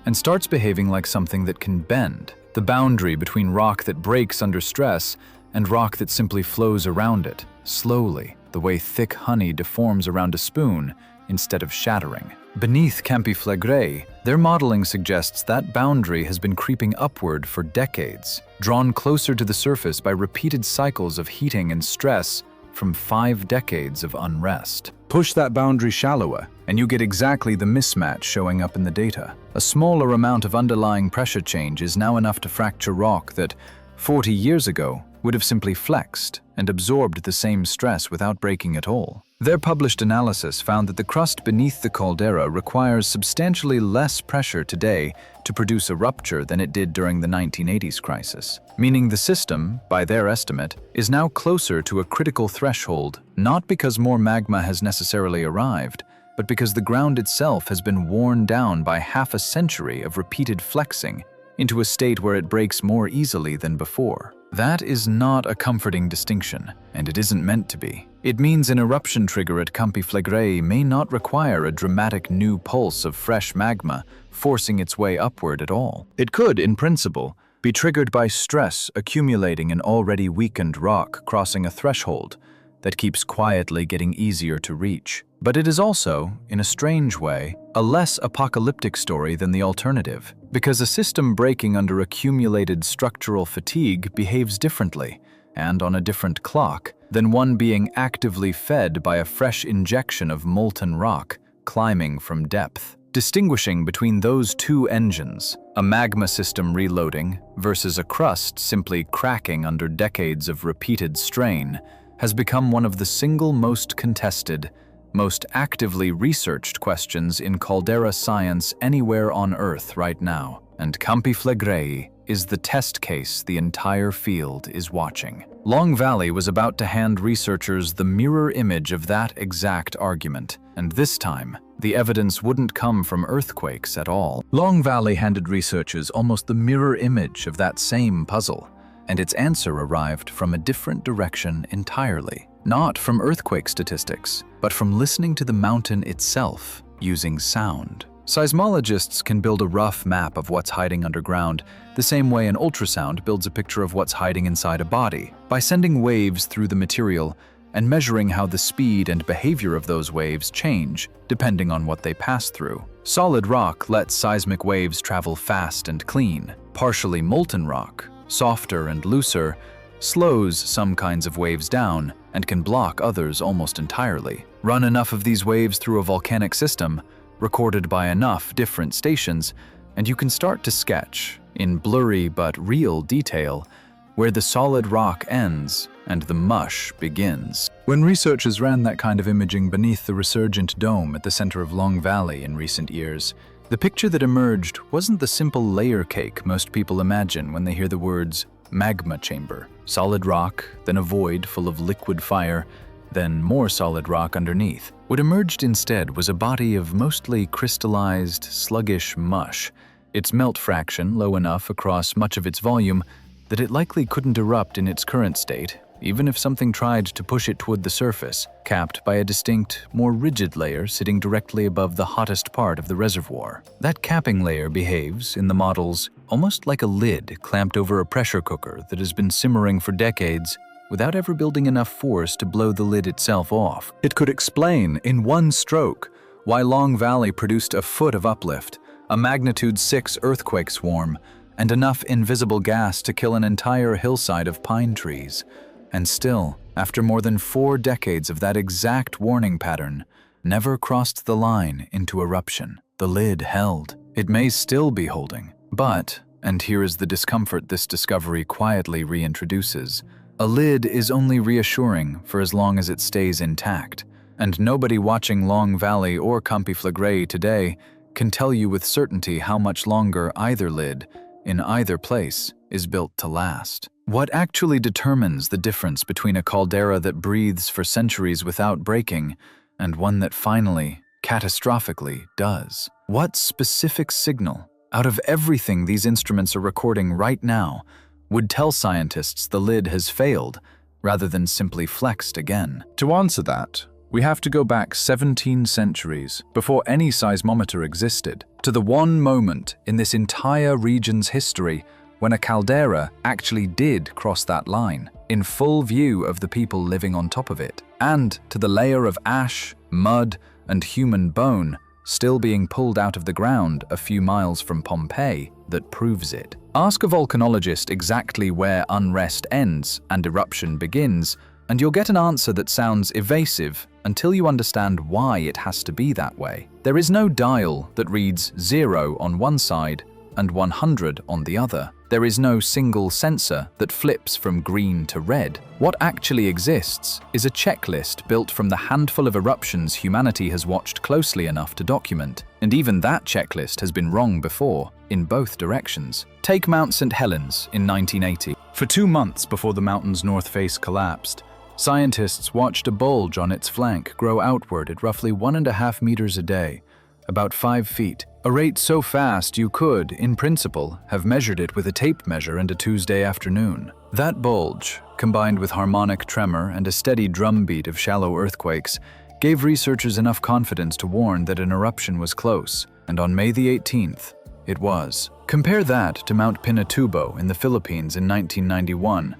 and starts behaving like something that can bend, the boundary between rock that breaks under stress and rock that simply flows around it, slowly, the way thick honey deforms around a spoon instead of shattering. Beneath Campiflegrei, their modeling suggests that boundary has been creeping upward for decades, drawn closer to the surface by repeated cycles of heating and stress from 5 decades of unrest. Push that boundary shallower, and you get exactly the mismatch showing up in the data. A smaller amount of underlying pressure change is now enough to fracture rock that, 40 years ago, would have simply flexed and absorbed the same stress without breaking at all. Their published analysis found that the crust beneath the caldera requires substantially less pressure today to produce a rupture than it did during the 1980s crisis, meaning the system, by their estimate, is now closer to a critical threshold, not because more magma has necessarily arrived, but because the ground itself has been worn down by half a century of repeated flexing into a state where it breaks more easily than before. That is not a comforting distinction, and it isn't meant to be. It means an eruption trigger at Campiflegrei may not require a dramatic new pulse of fresh magma forcing its way upward at all. It could, in principle, be triggered by stress accumulating in already weakened rock crossing a threshold that keeps quietly getting easier to reach. But it is also, in a strange way, a less apocalyptic story than the alternative, because a system breaking under accumulated structural fatigue behaves differently, and on a different clock, than one being actively fed by a fresh injection of molten rock climbing from depth. Distinguishing between those two engines, a magma system reloading versus a crust simply cracking under decades of repeated strain, has become one of the single most contested, most actively researched questions in caldera science anywhere on Earth right now. And Campiflegrei is the test case the entire field is watching. Long Valley was about to hand researchers the mirror image of that exact argument, and this time, the evidence wouldn't come from earthquakes at all. Long Valley handed researchers almost the mirror image of that same puzzle, and its answer arrived from a different direction entirely. Not from earthquake statistics, but from listening to the mountain itself using sound. Seismologists can build a rough map of what's hiding underground, the same way an ultrasound builds a picture of what's hiding inside a body, by sending waves through the material and measuring how the speed and behavior of those waves change depending on what they pass through. Solid rock lets seismic waves travel fast and clean. Partially molten rock, softer and looser, slows some kinds of waves down and can block others almost entirely. Run enough of these waves through a volcanic system, recorded by enough different stations, and you can start to sketch, in blurry but real detail, where the solid rock ends and the mush begins. When researchers ran that kind of imaging beneath the resurgent dome at the center of Long Valley in recent years, the picture that emerged wasn't the simple layer cake most people imagine when they hear the words magma chamber. Solid rock, then a void full of liquid fire, then more solid rock underneath. What emerged instead was a body of mostly crystallized, sluggish mush, its melt fraction low enough across much of its volume that it likely couldn't erupt in its current state, even if something tried to push it toward the surface, capped by a distinct, more rigid layer sitting directly above the hottest part of the reservoir. That capping layer behaves, in the models, almost like a lid clamped over a pressure cooker that has been simmering for decades without ever building enough force to blow the lid itself off. It could explain, in one stroke, why Long Valley produced a foot of uplift, a magnitude 6 earthquake swarm, and enough invisible gas to kill an entire hillside of pine trees. And still, after more than 4 decades of that exact warning pattern, never crossed the line into eruption. The lid held. It may still be holding, but, and here is the discomfort this discovery quietly reintroduces, a lid is only reassuring for as long as it stays intact, and nobody watching Long Valley or Campiflagre today can tell you with certainty how much longer either lid, in either place, is built to last. What actually determines the difference between a caldera that breathes for centuries without breaking and one that finally, catastrophically, does? What specific signal, out of everything these instruments are recording right now, would tell scientists the lid has failed rather than simply flexed again? To answer that, we have to go back 17 centuries before any seismometer existed, to the one moment in this entire region's history when a caldera actually did cross that line, in full view of the people living on top of it, and to the layer of ash, mud, and human bone still being pulled out of the ground a few miles from Pompeii that proves it. Ask a volcanologist exactly where unrest ends and eruption begins, and you'll get an answer that sounds evasive until you understand why it has to be that way. There is no dial that reads 0 on one side and 100 on the other. There is no single sensor that flips from green to red. What actually exists is a checklist built from the handful of eruptions humanity has watched closely enough to document, and even that checklist has been wrong before, in both directions. Take Mount St. Helens in 1980. For 2 months before the mountain's north face collapsed, scientists watched a bulge on its flank grow outward at roughly 1.5 meters a day, about 5 feet, a rate so fast you could, in principle, have measured it with a tape measure and a Tuesday afternoon. That bulge, combined with harmonic tremor and a steady drumbeat of shallow earthquakes, gave researchers enough confidence to warn that an eruption was close, and on May the 18th, it was. Compare that to Mount Pinatubo in the Philippines in 1991,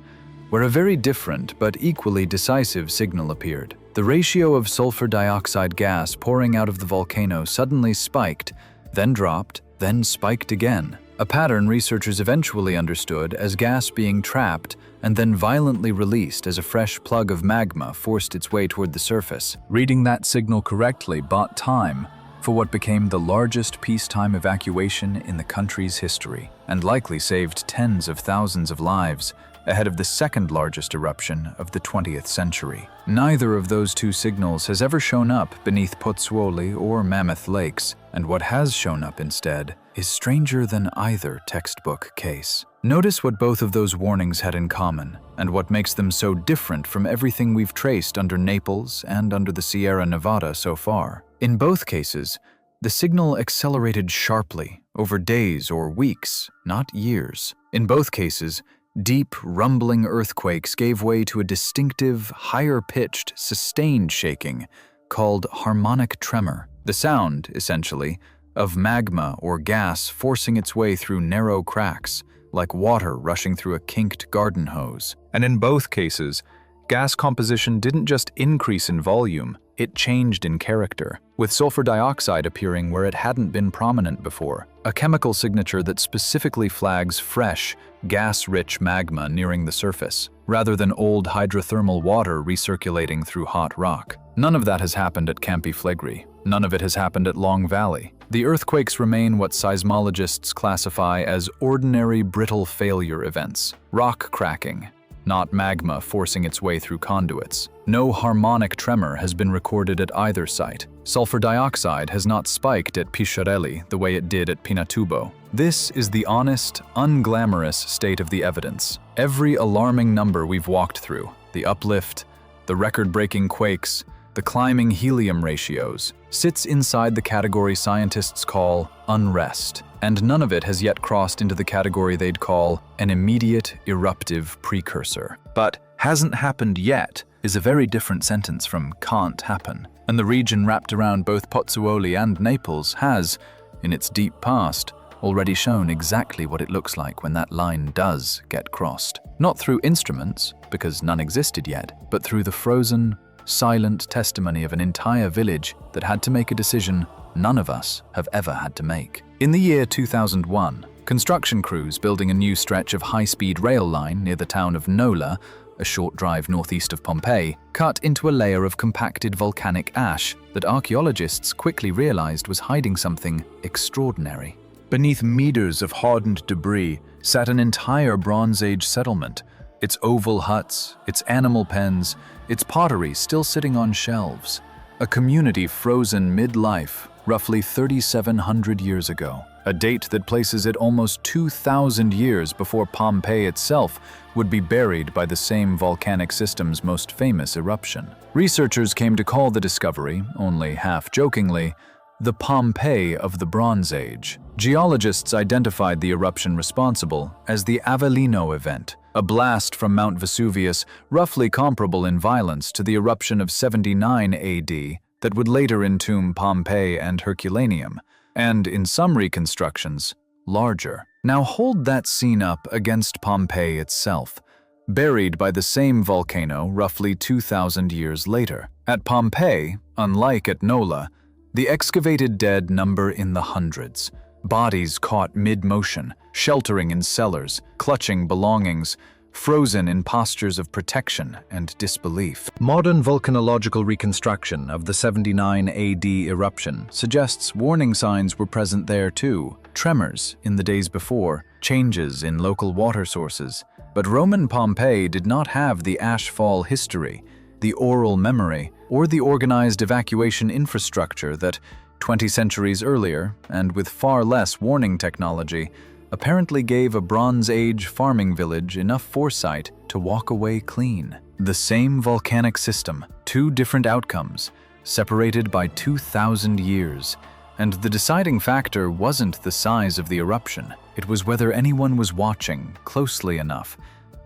where a very different but equally decisive signal appeared. The ratio of sulfur dioxide gas pouring out of the volcano suddenly spiked, then dropped, then spiked again, a pattern researchers eventually understood as gas being trapped and then violently released as a fresh plug of magma forced its way toward the surface. Reading that signal correctly bought time for what became the largest peacetime evacuation in the country's history, and likely saved tens of thousands of lives ahead of the second largest eruption of the 20th century. Neither of those two signals has ever shown up beneath Pozzuoli or Mammoth Lakes, and what has shown up instead is stranger than either textbook case. Notice what both of those warnings had in common, and what makes them so different from everything we've traced under Naples and under the Sierra Nevada so far. In both cases, the signal accelerated sharply over days or weeks, not years. In both cases, deep, rumbling earthquakes gave way to a distinctive, higher-pitched, sustained shaking called harmonic tremor. The sound, essentially, of magma or gas forcing its way through narrow cracks, like water rushing through a kinked garden hose. And in both cases, gas composition didn't just increase in volume, it changed in character, with sulfur dioxide appearing where it hadn't been prominent before, a chemical signature that specifically flags fresh, gas-rich magma nearing the surface, rather than old hydrothermal water recirculating through hot rock. None of that has happened at Campiflagre. None of it has happened at Long Valley. The earthquakes remain what seismologists classify as ordinary brittle failure events, rock cracking, not magma forcing its way through conduits. No harmonic tremor has been recorded at either site. Sulfur dioxide has not spiked at Pisciarelli the way it did at Pinatubo. This is the honest, unglamorous state of the evidence. Every alarming number we've walked through, the uplift, the record-breaking quakes, the climbing helium ratios, sits inside the category scientists call unrest, and none of it has yet crossed into the category they'd call an immediate eruptive precursor. But hasn't happened yet is a very different sentence from can't happen, and the region wrapped around both Pozzuoli and Naples has, in its deep past, already shown exactly what it looks like when that line does get crossed. Not through instruments, because none existed yet, but through the frozen, silent testimony of an entire village that had to make a decision none of us have ever had to make. In the year 2001, construction crews building a new stretch of high-speed rail line near the town of Nola a short drive northeast of Pompeii, cut into a layer of compacted volcanic ash that archaeologists quickly realized was hiding something extraordinary. Beneath meters of hardened debris sat an entire Bronze Age settlement, its oval huts, its animal pens, its pottery still sitting on shelves. A community frozen mid-life, roughly 3,700 years ago, a date that places it almost 2,000 years before Pompeii itself would be buried by the same volcanic system's most famous eruption. Researchers came to call the discovery, only half-jokingly, the Pompeii of the Bronze Age. Geologists identified the eruption responsible as the Avellino event, a blast from Mount Vesuvius roughly comparable in violence to the eruption of 79 AD that would later entomb Pompeii and Herculaneum, and in some reconstructions, larger. Now hold that scene up against Pompeii itself, buried by the same volcano roughly 2,000 years later. At Pompeii, unlike at Nola, the excavated dead number in the hundreds. Bodies caught mid-motion, sheltering in cellars, clutching belongings, frozen in postures of protection and disbelief. Modern volcanological reconstruction of the 79 AD eruption suggests warning signs were present there too. Tremors in the days before, changes in local water sources. But Roman Pompeii did not have the ashfall history, the oral memory, or the organized evacuation infrastructure that, 20 centuries earlier, and with far less warning technology, apparently gave a Bronze Age farming village enough foresight to walk away clean. The same volcanic system, two different outcomes, separated by 2,000 years. And the deciding factor wasn't the size of the eruption, it was whether anyone was watching closely enough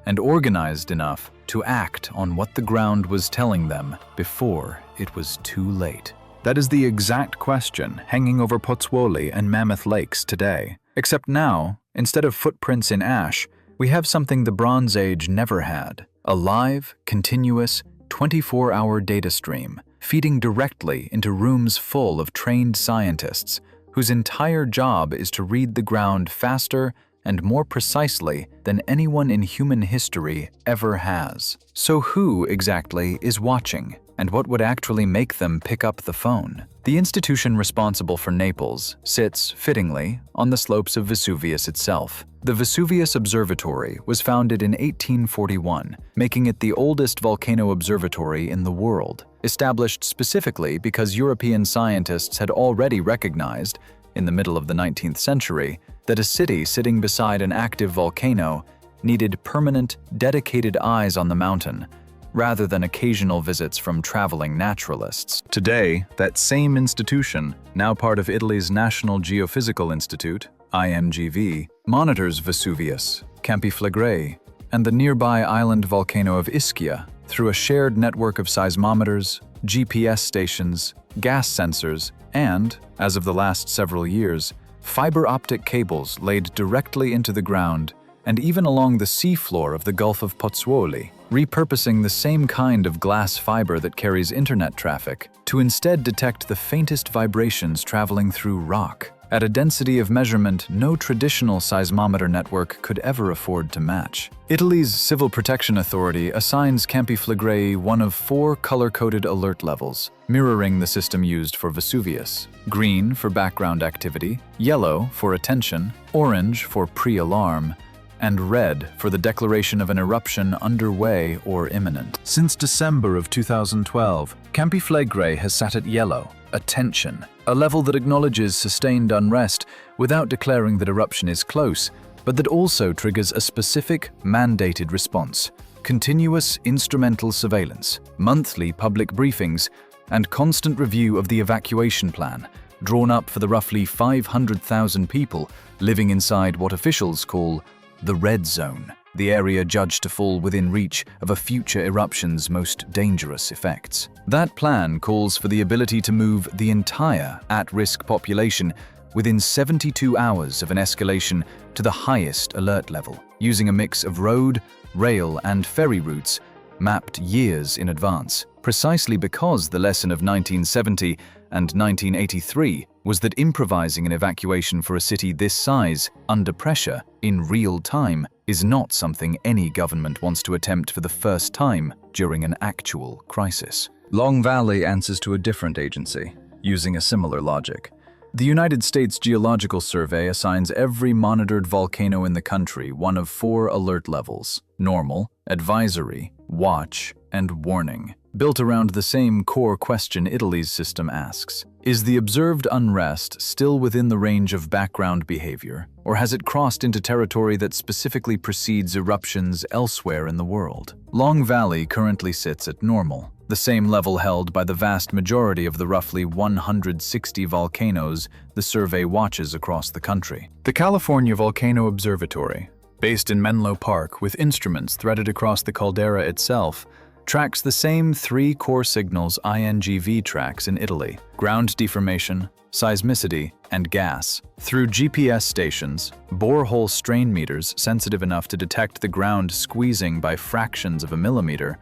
and organized enough to act on what the ground was telling them before it was too late. That is the exact question hanging over Pozzuoli and Mammoth Lakes today. Except now, instead of footprints in ash, we have something the Bronze Age never had. A live, continuous, 24-hour data stream feeding directly into rooms full of trained scientists whose entire job is to read the ground faster and more precisely than anyone in human history ever has. So who exactly is watching, and what would actually make them pick up the phone? The institution responsible for Naples sits, fittingly, on the slopes of Vesuvius itself. The Vesuvius Observatory was founded in 1841, making it the oldest volcano observatory in the world, established specifically because European scientists had already recognized, in the middle of the 19th century, that a city sitting beside an active volcano needed permanent, dedicated eyes on the mountain, rather than occasional visits from traveling naturalists. Today, that same institution, now part of Italy's National Geophysical Institute, INGV, monitors Vesuvius, Campi Flegrei, and the nearby island volcano of Ischia through a shared network of seismometers, GPS stations, gas sensors, and, as of the last several years, fiber-optic cables laid directly into the ground and even along the seafloor of the Gulf of Pozzuoli, repurposing the same kind of glass fiber that carries internet traffic to instead detect the faintest vibrations traveling through rock, at a density of measurement no traditional seismometer network could ever afford to match. Italy's Civil Protection Authority assigns Campi Flegrei one of 4 color-coded alert levels, mirroring the system used for Vesuvius: green for background activity, yellow for attention, orange for pre-alarm, and red for the declaration of an eruption underway or imminent. Since December of 2012, Campi Flegrei has sat at yellow, attention, a level that acknowledges sustained unrest without declaring that eruption is close, but that also triggers a specific, mandated response: continuous instrumental surveillance, monthly public briefings, and constant review of the evacuation plan, drawn up for the roughly 500,000 people living inside what officials call the red zone, the area judged to fall within reach of a future eruption's most dangerous effects. That plan calls for the ability to move the entire at-risk population within 72 hours of an escalation to the highest alert level, using a mix of road, rail, and ferry routes mapped years in advance, precisely because the lesson of 1970 and 1983 was that improvising an evacuation for a city this size, under pressure, in real time, is not something any government wants to attempt for the first time during an actual crisis. Long Valley answers to a different agency, using a similar logic. The United States Geological Survey assigns every monitored volcano in the country one of 4 alert levels: normal, advisory, watch, and warning, built around the same core question Italy's system asks. Is the observed unrest still within the range of background behavior, or has it crossed into territory that specifically precedes eruptions elsewhere in the world? Long Valley currently sits at normal, the same level held by the vast majority of the roughly 160 volcanoes the survey watches across the country. The California Volcano Observatory, based in Menlo Park with instruments threaded across the caldera itself, tracks the same 3 core signals INGV tracks in Italy: ground deformation, seismicity, and gas. Through GPS stations, borehole strain meters sensitive enough to detect the ground squeezing by fractions of a millimeter,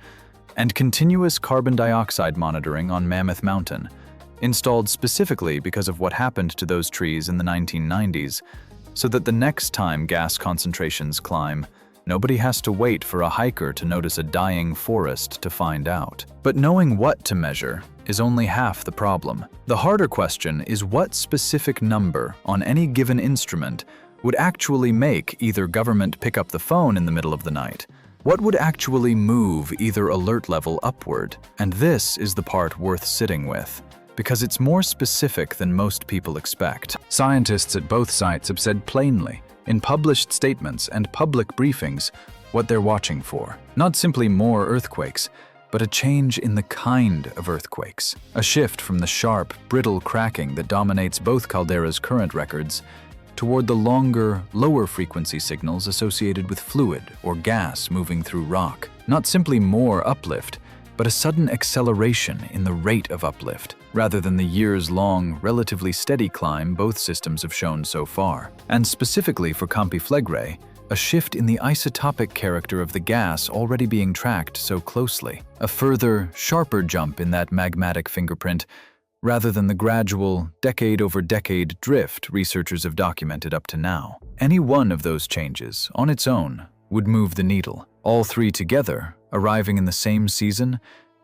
and continuous carbon dioxide monitoring on Mammoth Mountain, installed specifically because of what happened to those trees in the 1990s, so that the next time gas concentrations climb, nobody has to wait for a hiker to notice a dying forest to find out. But knowing what to measure is only half the problem. The harder question is what specific number on any given instrument would actually make either government pick up the phone in the middle of the night. What would actually move either alert level upward? And this is the part worth sitting with, because it's more specific than most people expect. Scientists at both sites have said plainly, in published statements and public briefings, what they're watching for. Not simply more earthquakes, but a change in the kind of earthquakes. A shift from the sharp, brittle cracking that dominates both caldera's current records toward the longer, lower-frequency signals associated with fluid or gas moving through rock. Not simply more uplift, but a sudden acceleration in the rate of uplift, rather than the years-long, relatively steady climb both systems have shown so far. And specifically for Campi Flegrei, a shift in the isotopic character of the gas already being tracked so closely. A further, sharper jump in that magmatic fingerprint, rather than the gradual, decade-over-decade drift researchers have documented up to now. Any one of those changes, on its own, would move the needle. All 3 together, arriving in the same season,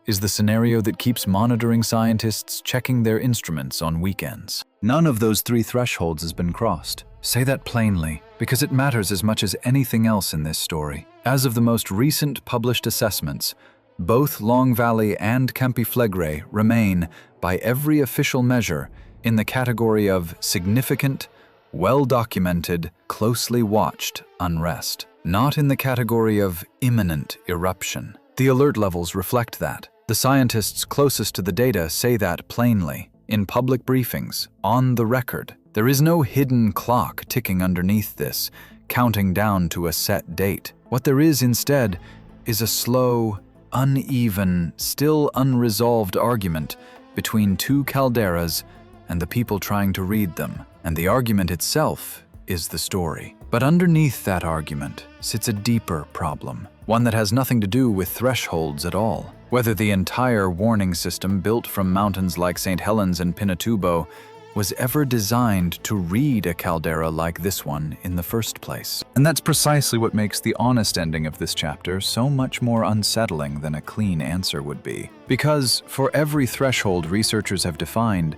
is the scenario that keeps monitoring scientists checking their instruments on weekends. None of those 3 thresholds has been crossed. Say that plainly, because it matters as much as anything else in this story. As of the most recent published assessments, both Long Valley and Campi Flegrei remain, by every official measure, in the category of significant, well-documented, closely watched unrest, not in the category of imminent eruption. The alert levels reflect that. The scientists closest to the data say that plainly, in public briefings, on the record. There is no hidden clock ticking underneath this, counting down to a set date. What there is instead is a slow, uneven, still unresolved argument between 2 calderas and the people trying to read them. And the argument itself is the story. But underneath that argument sits a deeper problem, one that has nothing to do with thresholds at all. Whether the entire warning system built from mountains like St. Helens and Pinatubo was ever designed to read a caldera like this one in the first place. And that's precisely what makes the honest ending of this chapter so much more unsettling than a clean answer would be. Because for every threshold researchers have defined,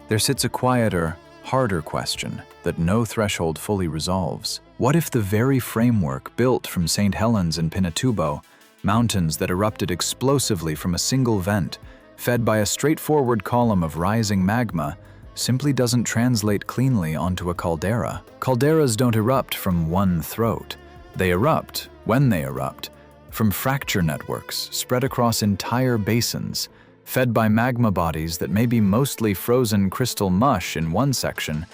there sits a quieter, harder question that no threshold fully resolves. What if the very framework built from St. Helens and Pinatubo, mountains that erupted explosively from a single vent, fed by a straightforward column of rising magma, simply doesn't translate cleanly onto a caldera? Calderas don't erupt from one throat. They erupt, when they erupt, from fracture networks spread across entire basins, fed by magma bodies that may be mostly frozen crystal mush in one section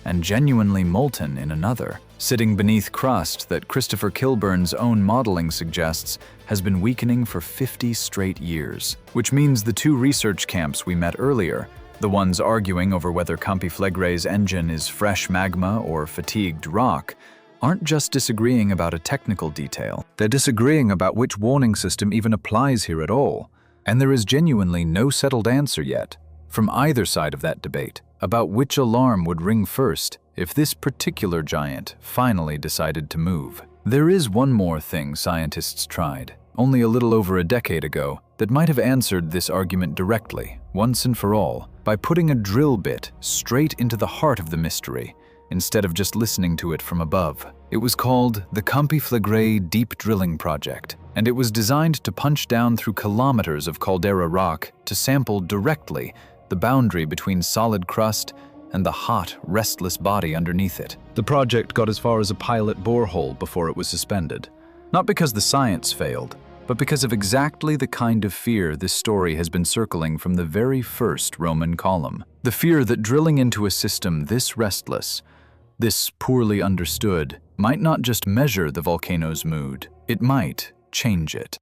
and genuinely molten in another, sitting beneath crust that Christopher Kilburn's own modeling suggests has been weakening for 50 straight years. Which means the 2 research camps we met earlier, the ones arguing over whether Campi Flegrei's engine is fresh magma or fatigued rock, aren't just disagreeing about a technical detail. They're disagreeing about which warning system even applies here at all. And there is genuinely no settled answer yet, from either side of that debate, about which alarm would ring first if this particular giant finally decided to move. There is one more thing scientists tried, only a little over a decade ago, that might have answered this argument directly, once and for all, by putting a drill bit straight into the heart of the mystery, instead of just listening to it from above. It was called the Campiflagre Deep Drilling Project, and it was designed to punch down through kilometers of caldera rock to sample directly the boundary between solid crust and the hot, restless body underneath it. The project got as far as a pilot borehole before it was suspended. Not because the science failed, but because of exactly the kind of fear this story has been circling from the very first Roman column. The fear that drilling into a system this restless, this poorly understood, might not just measure the volcano's mood, it might change it.